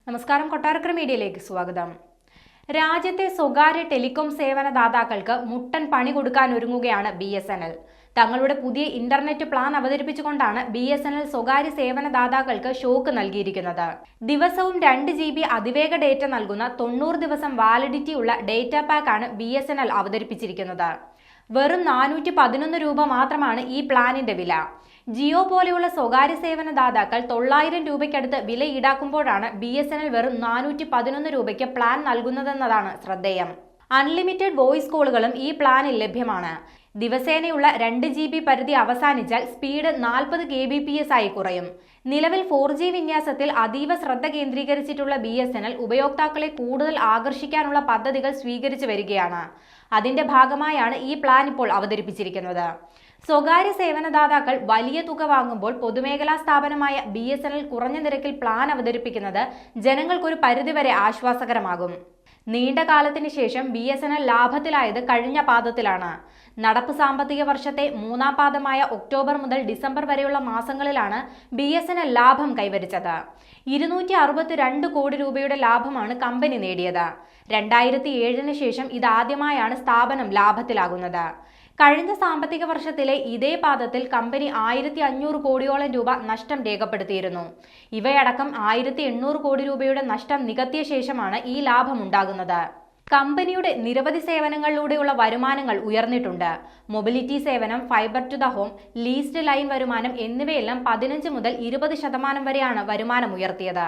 നമസ്കാരം, കൊട്ടാരക്കര മീഡിയയിലേക്ക് സ്വാഗതം. രാജ്യത്തെ സ്വകാര്യ ടെലികോം സേവന ദാതാക്കൾക്ക് മുട്ടൻ പണി കൊടുക്കാൻ ഒരുങ്ങുകയാണ് BSNL. തങ്ങളുടെ പുതിയ ഇന്റർനെറ്റ് പ്ലാൻ അവതരിപ്പിച്ചുകൊണ്ടാണ് BSNL സ്വകാര്യ സേവന ദാതാക്കൾക്ക് ഷോക്ക് നൽകിയിരിക്കുന്നത്. ദിവസവും 2 GB അതിവേഗ ഡേറ്റ നൽകുന്ന 90 ദിവസം വാലിഡിറ്റി ഉള്ള ഡേറ്റ പാക്കാണ് BSNL അവതരിപ്പിച്ചിരിക്കുന്നത്. വെറും 411 രൂപ മാത്രമാണ് ഈ പ്ലാനിന്റെ വില. ജിയോ പോലെയുള്ള സ്വകാര്യ സേവന ദാതാക്കൾ 900 രൂപയ്ക്കടുത്ത് വില ഈടാക്കുമ്പോഴാണ് BSNL വെറും 411 രൂപയ്ക്ക് പ്ലാൻ നൽകുന്നതെന്നതാണ് ശ്രദ്ധേയം. അൺലിമിറ്റഡ് വോയിസ് കോളുകളും ഈ പ്ലാനിൽ ലഭ്യമാണ്. ദിവസേനയുള്ള 2 GB പരിധി അവസാനിച്ചാൽ സ്പീഡ് 40 kbps ആയി കുറയും. നിലവിൽ 4G വിന്യാസത്തിൽ അതീവ ശ്രദ്ധ കേന്ദ്രീകരിച്ചിട്ടുള്ള BSNL ഉപയോക്താക്കളെ കൂടുതൽ ആകർഷിക്കാനുള്ള പദ്ധതികൾ സ്വീകരിച്ചു വരികയാണ്. അതിന്റെ ഭാഗമായാണ് ഈ പ്ലാൻ ഇപ്പോൾ അവതരിപ്പിച്ചിരിക്കുന്നത്. സ്വകാര്യ സേവനദാതാക്കൾ വലിയ തുക വാങ്ങുമ്പോൾ പൊതുമേഖലാ സ്ഥാപനമായ BSNL കുറഞ്ഞ നിരക്കിൽ പ്ലാൻ അവതരിപ്പിക്കുന്നത് ജനങ്ങൾക്കൊരു പരിധിവരെ ആശ്വാസകരമാകും. നീണ്ട കാലത്തിന് ശേഷം BSNL ലാഭത്തിലായത് കഴിഞ്ഞ പാദത്തിലാണ്. നടപ്പ് സാമ്പത്തിക വർഷത്തെ 3-ാം പാദമായ ഒക്ടോബർ മുതൽ ഡിസംബർ വരെയുള്ള മാസങ്ങളിലാണ് BSNL ലാഭം കൈവരിച്ചത്. 262 കോടി രൂപയുടെ ലാഭമാണ് കമ്പനി നേടിയത്. 2007 ശേഷം ഇതാദ്യമായാണ് സ്ഥാപനം ലാഭത്തിലാകുന്നത്. കഴിഞ്ഞ സാമ്പത്തിക വർഷത്തിലെ ഇതേ പാദത്തിൽ കമ്പനി 1500 കോടിയോളം രൂപ നഷ്ടം രേഖപ്പെടുത്തിയിരുന്നു. ഇവയടക്കം 1800 കോടി രൂപയുടെ നഷ്ടം നികത്തിയ ശേഷമാണ് ഈ ലാഭമുണ്ടാകുന്നത്. കമ്പനിയുടെ നിരവധി സേവനങ്ങളിലൂടെയുള്ള വരുമാനങ്ങൾ ഉയർന്നിട്ടുണ്ട്. മൊബിലിറ്റി സേവനം, fibre to the home, leased line വരുമാനം എന്നിവയെല്ലാം 15 മുതൽ 20% വരെയാണ് വരുമാനം ഉയർത്തിയത്.